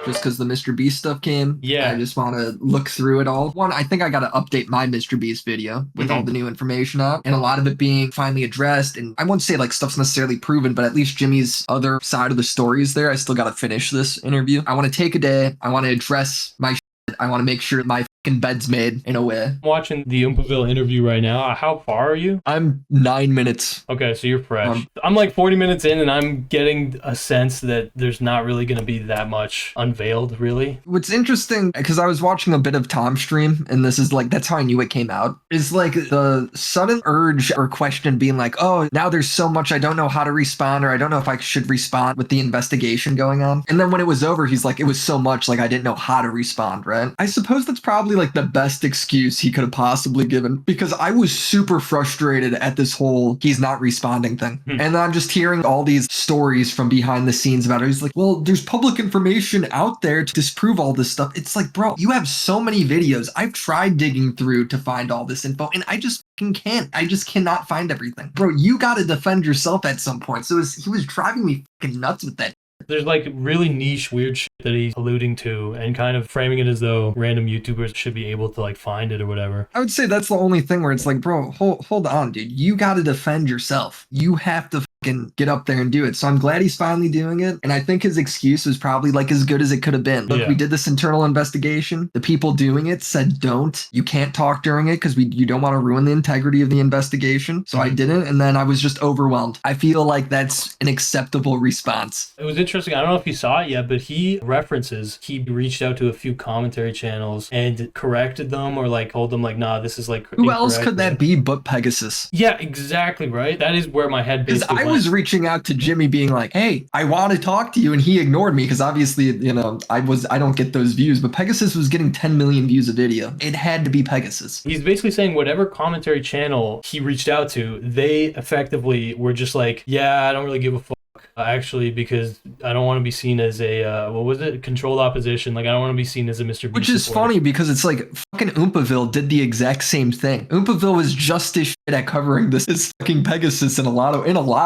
just because the MrBeast stuff came. Yeah. I just want to look through it all. One, I think I got to update my MrBeast video with all the new information up, and a lot of it being finally addressed. And I won't say like stuff's necessarily proven, but at least Jimmy's other side of the story is there. I still got to finish this interview. I want to take a day. I want to address my shit. I want to make sure my bed's made in a way. I'm watching the Oompaville interview right now. How far are you? I'm 9 minutes. Okay, so you're fresh. I'm like 40 minutes in, and I'm getting a sense that there's not really going to be that much unveiled, really. What's interesting, because I was watching a bit of Tom's stream, and this is like, that's how I knew it came out, is like the sudden urge or question being like, oh, now there's so much I don't know how to respond, or I don't know if I should respond with the investigation going on. And then when it was over, he's like, it was so much, like I didn't know how to respond, right? I suppose that's probably like the best excuse he could have possibly given, because I was super frustrated at this whole he's not responding thing. And I'm just hearing all these stories from behind the scenes about it. He's like, well, there's public information out there to disprove all this stuff. It's like, bro, you have so many videos. I've tried digging through to find all this info, and I just can't. I just cannot find everything. Bro, you got to defend yourself at some point. So he was driving me fucking nuts with that. There's like really niche weird shit that he's alluding to and kind of framing it as though random YouTubers should be able to like find it or whatever. I would say that's the only thing where it's like, bro, hold on, dude. You got to defend yourself. You have to fucking get up there and do it. So I'm glad he's finally doing it. And I think his excuse was probably like as good as it could have been. Look, we did this internal investigation. The people doing it said don't. You can't talk during it because you don't want to ruin the integrity of the investigation. So I didn't. And then I was just overwhelmed. I feel like that's an acceptable response. It was interesting. I don't know if you saw it yet, but he reached out to a few commentary channels and corrected them or like told them like, nah, this is like who else could that be but Pegasus? Yeah, exactly, right? That is where my head basically went. I was reaching out to Jimmy being like, hey, I want to talk to you, and he ignored me because obviously, you know, I don't get those views, but Pegasus was getting 10 million views a video. It had to be Pegasus. He's basically saying whatever commentary channel he reached out to, they effectively were just like, yeah, I don't really give a fuck. Actually, because I don't want to be seen as a controlled opposition. Like I don't want to be seen as a MrBeast which is supporter. funny because it's like fucking Oompaville did the exact same thing. Oompaville was just as shit at covering this as fucking Pegasus in a lot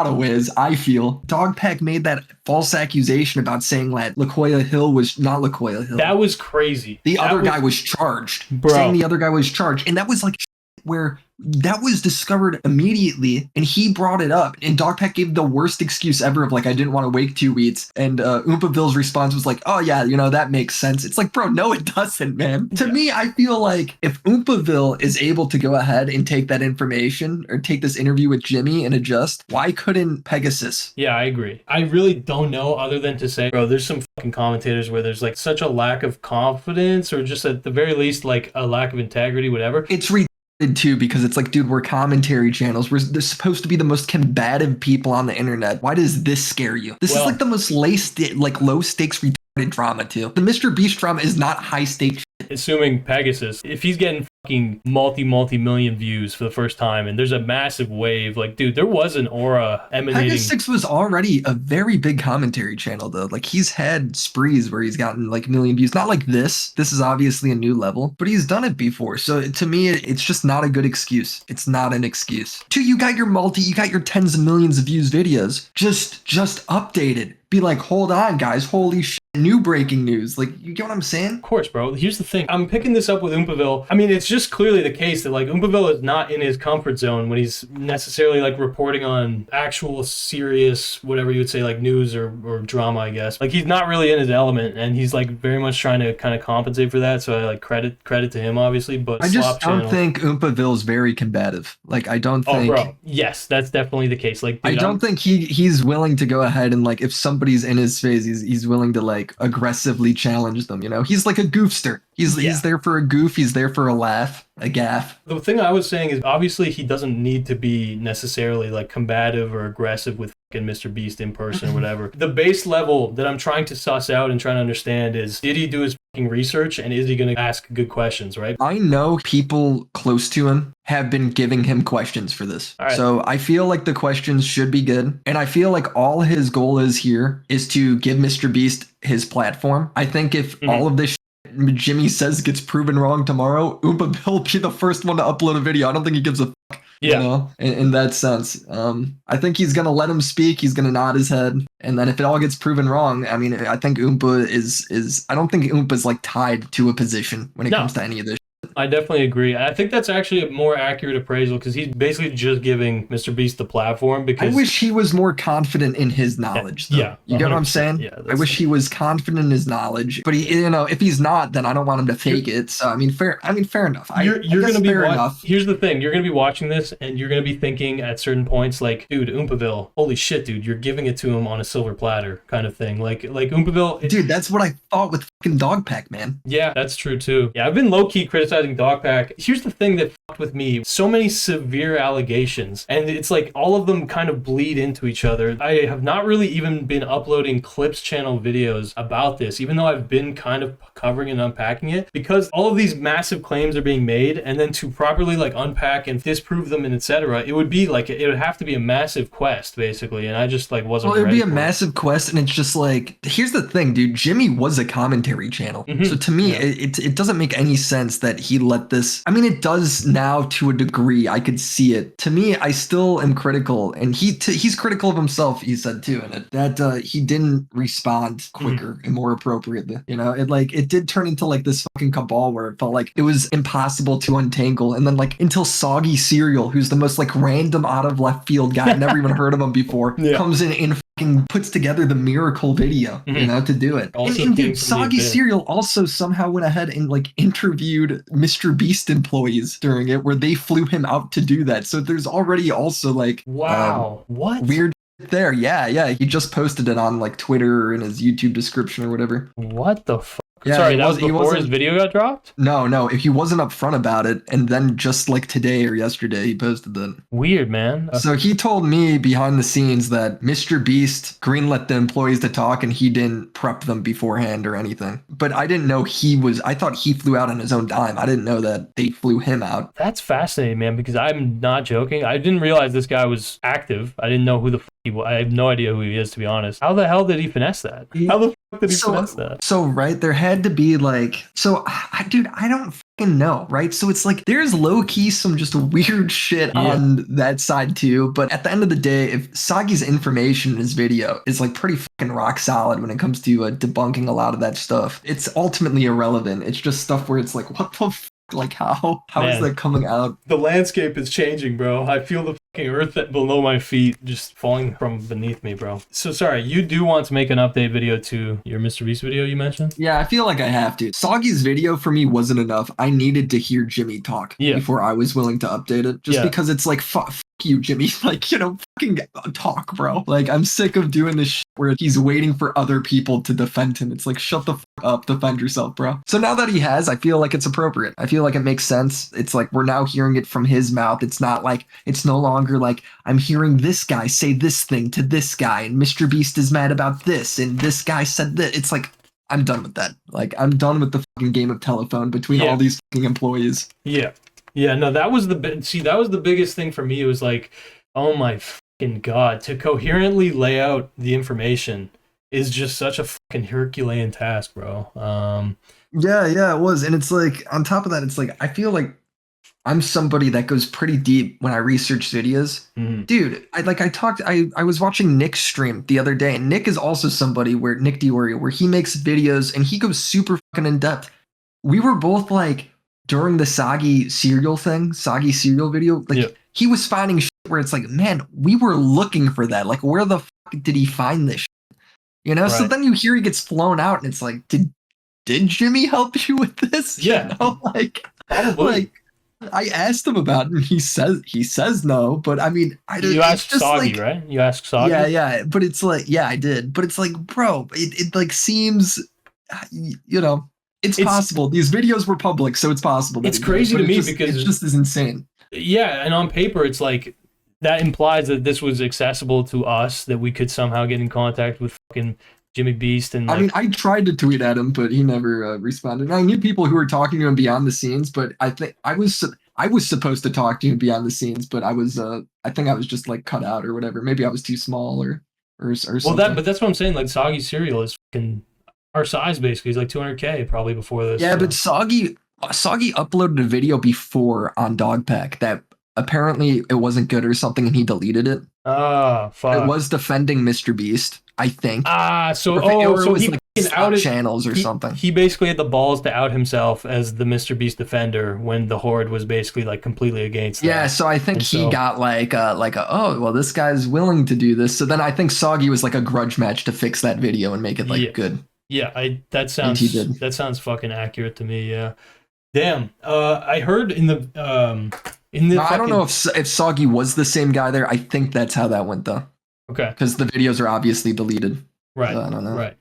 of ways. I feel Dogpack made that false accusation about saying that LaQuoya Hill was not LaQuoya Hill. That was crazy. The other guy was charged, saying the other guy was charged, and that was like where that was discovered immediately, and he brought it up, and Dogpack gave the worst excuse ever of like, I didn't want to wait 2 weeks, and Oompaville's response was like, oh yeah, you know, that makes sense. It's like, bro, no it doesn't, man. To me, I feel like if Oompaville is able to go ahead and take that information or take this interview with Jimmy and adjust, why couldn't Pegasus? Yeah, I agree. I really don't know other than to say, bro, there's some fucking commentators where there's like such a lack of confidence or just at the very least like a lack of integrity, whatever. It's too, because it's like, dude, we're commentary channels. They're supposed to be the most combative people on the internet. Why does this scare you? This is like the most low stakes retarded drama too. The MrBeast drama is not high stakes. Assuming Pegasus, if he's getting fucking multi-million views for the first time and there's a massive wave, like, dude, there was an aura emanating. Pegasus was already a very big commentary channel though. Like he's had sprees where he's gotten like 1 million views. Not like this. This is obviously a new level, but he's done it before. So to me, it's just not a good excuse. It's not an excuse. Two, you got your tens of millions of views videos. Just update it. Be like, hold on, guys. Holy shit. New breaking news. Like, you get what I'm saying? Of course, bro. Here's the thing. I'm picking this up with Oompaville. I mean, it's just clearly the case that, like, Oompaville is not in his comfort zone when he's necessarily, like, reporting on actual serious, whatever you would say, like, news or drama, I guess. Like, he's not really in his element, and he's, like, very much trying to kind of compensate for that, so I, like, credit to him, obviously, but I just don't think Oompaville's very combative. Like, I don't think... Oh, bro. Yes, that's definitely the case. Like, dude, I don't think he's willing to go ahead and, like, if somebody's in his face, he's willing to, like, aggressively challenge them, you know? He's like a goofster. He's there for a goof. He's there for a laugh, a gaff. The thing I was saying is obviously he doesn't need to be necessarily like combative or aggressive with fucking MrBeast in person or whatever. The base level that I'm trying to suss out and trying to understand is, did he do his fucking research and is he going to ask good questions, right? I know people close to him have been giving him questions for this. Right. So I feel like the questions should be good. And I feel like all his goal is here is to give MrBeast his platform. I think if all of this Jimmy says gets proven wrong tomorrow, Oompa will be the first one to upload a video. I don't think he gives a fuck. you know, in that sense. I think he's gonna let him speak. He's gonna nod his head, and then if it all gets proven wrong, I mean, I think Oompa is. I don't think Oompa's like tied to a position when it comes to any of this. I definitely agree. I think that's actually a more accurate appraisal because he's basically just giving MrBeast the platform. Because I wish he was more confident in his knowledge. Though. Yeah, you get what I'm saying? Yeah, I wish he was confident in his knowledge, but he, you know, if he's not, then I don't want him to fake it. So I mean, fair enough. You're going to be fair enough. Here's the thing: you're going to be watching this, and you're going to be thinking at certain points, like, dude, Oompaville, holy shit, dude, you're giving it to him on a silver platter, kind of thing. Like Oompaville, dude, that's what I thought with fucking Dogpack, man. Yeah, that's true too. Yeah, I've been low key criticizing Dogpack. Here's the thing that fucked with me: so many severe allegations, and it's like all of them kind of bleed into each other. I have not really even been uploading Clips channel videos about this, even though I've been kind of covering and unpacking it, because all of these massive claims are being made, and then to properly like unpack and disprove them and etc., it would be like it would have to be a massive quest basically, and I just like wasn't. Well, it would ready be a massive quest, and it's just like, here's the thing, dude. Jimmy was a commentary channel, so to me, it doesn't make any sense that he let this. I mean, it does now to a degree. I could see it. To me, I still am critical, and he's critical of himself. He said too in it that he didn't respond quicker and more appropriately. You know, it did turn into like this fucking cabal where it felt like it was impossible to untangle, and then like until Soggy Cereal, who's the most like random out of left field guy, never even heard of him before, comes in and fucking puts together the miracle video, you know, to do it. And dude, Soggy Cereal also somehow went ahead and like interviewed MrBeast employees during it, where they flew him out to do that. So there's already also like what weird there. Yeah, he just posted it on like Twitter or in his YouTube description or whatever. What the fuck? Yeah, sorry, that was before his video got dropped? No, if he wasn't upfront about it, and then just like today or yesterday, he posted that. Weird, man. So he told me behind the scenes that MrBeast greenlit the employees to talk, and he didn't prep them beforehand or anything. But I didn't know I thought he flew out on his own dime. I didn't know that they flew him out. That's fascinating, man, because I'm not joking. I didn't realize this guy was active. I didn't know who the fuck he was. I have no idea who he is, to be honest. How the hell did he finesse that? How the fuck did he finesse that? So, right, there had to be like, dude, I don't fucking know, right? So it's like, there's low-key some just weird shit on that side too, but at the end of the day, if Soggy's information in his video is like pretty fucking rock solid when it comes to debunking a lot of that stuff, it's ultimately irrelevant. It's just stuff where it's like, what the fuck? Like, how is that coming out? The landscape is changing, bro. I feel the fucking earth below my feet just falling from beneath me, bro. So sorry, you do want to make an update video to your MrBeast video you mentioned? Yeah, I feel like I have to. Soggy's video for me wasn't enough. I needed to hear Jimmy talk before I was willing to update it. Just because it's like, fuck you, Jimmy. Like, you know, fucking talk, bro. Like, I'm sick of doing this shit where he's waiting for other people to defend him. It's like, shut the fuck up, defend yourself, bro. So now that he has, I feel like it's appropriate. I feel like it makes sense. It's like we're now hearing it from his mouth. It's not like, it's no longer like I'm hearing this guy say this thing to this guy, and MrBeast is mad about this, and this guy said that. It's like, I'm done with that. Like, I'm done with the fucking game of telephone between all these fucking employees. Yeah, no, that was the biggest thing for me. It was like, oh my fucking god, to coherently lay out the information is just such a fucking Herculean task, bro. Yeah, it was. And it's like, on top of that, it's like, I feel like I'm somebody that goes pretty deep when I research videos. Dude, I was watching Nick's stream the other day, and Nick is also somebody where Nick DeOrio, where he makes videos and he goes super fucking in depth. We were both like, during the Soggy Cereal video, like he was finding shit where it's like, man, we were looking for that. Like, where the fuck did he find this shit? You know? Right. So then you hear he gets flown out, and it's like, did Jimmy help you with this? Yeah. You know? Like, I asked him about it, and he says no, but I mean, you asked Soggy, like, right? You asked Soggy? Yeah, but it's like, yeah, I did. But it's like, bro, it like seems, you know, it's possible. These videos were public, so it's possible. It's crazy to me because it just is insane. Yeah, and on paper, it's like, that implies that this was accessible to us, that we could somehow get in contact with fucking Jimmy Beast. And like, I mean, I tried to tweet at him, but he never responded. I knew people who were talking to him beyond the scenes, but I think I was supposed to talk to him beyond the scenes, but I think I was just like cut out or whatever. Maybe I was too small or something. Well, but that's what I'm saying. Like, Soggy Cereal is fucking our size, basically. He's like 200K probably before this. Yeah, so. But Soggy uploaded a video before on Dogpack that apparently it wasn't good or something, and he deleted it. Ah, It fuck. was defending MrBeast, I think. Ah, so Or it so was he like fucking stop outed. channels or something. He basically had the balls to out himself as the Mr. Beast defender when the Horde was basically like completely against Yeah, that. so I think And he so got oh well, this guy's willing to do this. So then I think Soggy was like a grudge match to fix that video and make it yeah, like good, yeah, I and he did. that sounds fucking accurate to me. Yeah. Damn. I heard in the No, I don't know fucking if Soggy was the same guy there. I think that's how that went though, okay. because the videos are obviously deleted. So Right, I don't know. right.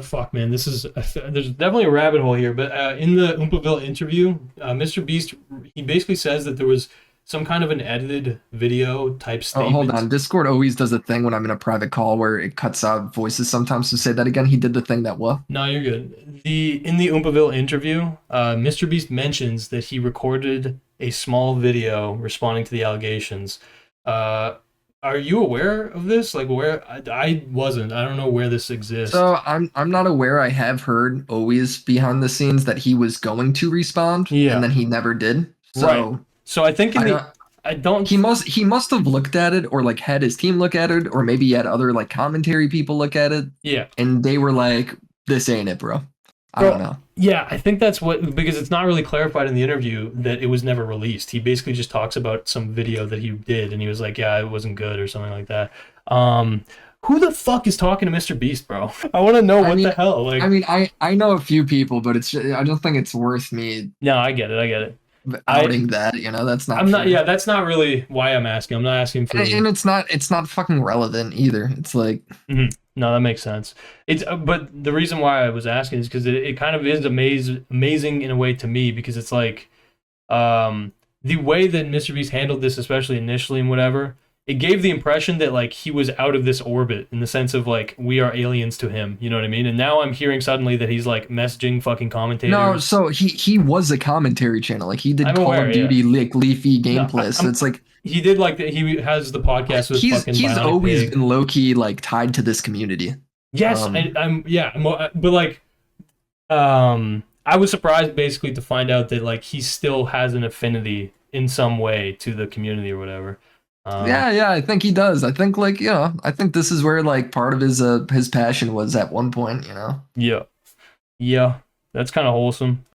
Fuck, man. This is there's definitely a rabbit hole here. But in the Oompaville interview, Mr. Beast he basically says that there was some kind of an edited video type Oh, hold statement. on. Discord always does a thing when I'm in a private call where it cuts out voices sometimes. So say that again. He did the thing that what? No, you're good. The in the Oompaville interview, Mr. Beast mentions that he recorded a small video responding to the allegations. Uh, are you aware of this? Like, where I wasn't. I don't know where this exists. So I'm not aware. I have heard always behind the scenes that he was going to respond and Yeah, then he never did. right. So So I think in I the don't. I don't. He must have looked at it or like had his team look at it or maybe he had other like commentary people look at it Yeah, and they were like, "This ain't it, bro." I don't bro. know. Yeah, I think that's what because it's not really clarified in the interview that it was never released. He basically just talks about some video that he did, and he was like, "Yeah, it wasn't good" or something like that. Who the fuck is talking to Mr. Beast, bro? I want to know I what mean, the hell. Like, I know a few people, but I don't think it's worth me no, I get it. I get it. I outing that. That's not I'm not. fair. Yeah, that's not really why I'm asking. I'm not asking for. And it's not fucking relevant either. It's like Mhm. No, that makes sense. It's but the reason why I was asking is because it kind of is amazing in a way to me because it's like the way that Mr. Beast handled this, especially initially and whatever, it gave the impression that like he was out of this orbit in the sense of like we are aliens to him. You know what I mean? And now I'm hearing suddenly that he's like messaging fucking commentators. no. So he was a commentary channel. Like he did I'm Call aware, of yeah. Duty like leafy No, gameplay. So it's like he did like that. He has the podcast with fucking he's Bionic always Pig. been low key like tied to this community. Yes, I'm yeah, but like I was surprised basically to find out that like he still has an affinity in some way to the community or whatever. Yeah, I think he does. I think I think this is where like part of his passion was at one point. Yeah, yeah, that's kind of wholesome.